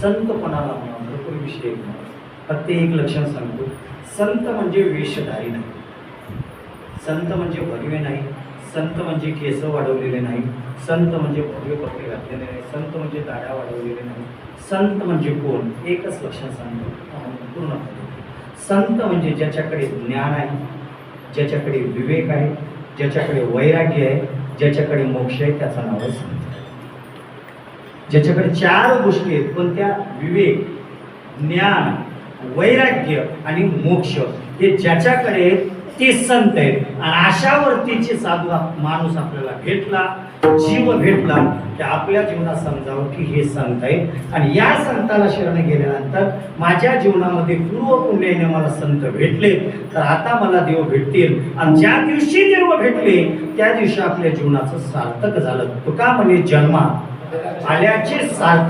संतपणाला म्हणा, भरपूर विषय आहेत मला. फक्त एक लक्षण सांगतो, संत म्हणजे वेशधारी नाही, संत म्हणजे भगवे नाही, संत म्हणजे केस वाढवलेले नाही, संत म्हणजे भव्य कपडे घातलेले नाही, संत म्हणजे दाढ्या वाढवलेले नाही. संत म्हणजे कोण? एकच लक्षण सांगतो पूर्ण. संत म्हणजे ज्याच्याकडे ज्ञान आहे, ज्याच्याकडे विवेक आहे, ज्याच्याकडे वैराग्य आहे, ज्याच्याकडे मोक्ष आहे, त्याचं नाव आहे संत. ज्याच्याकडे चार गोष्टी आहेत, पण त्या विवेक, ज्ञान, वैराग्य आणि मोक्ष हे ज्याच्याकडे ते संत आहेत. आणि अशा वरतीचे साधू माणूस आपल्याला भेटला, जीव भेटला, की आपल्या जीवनात समजावं की हे संत आहे. आणि या संताला शरण गेल्यानंतर माझ्या जीवनामध्ये पूर्व पुण्याने मला संत भेटले, तर आता मला देव भेटतील. आणि ज्या दिवशी देव भेटले त्या दिवशी आपल्या जीवनाचं सार्थक झालं. तुका म्हणे जन्मा आल्याचे सार्थक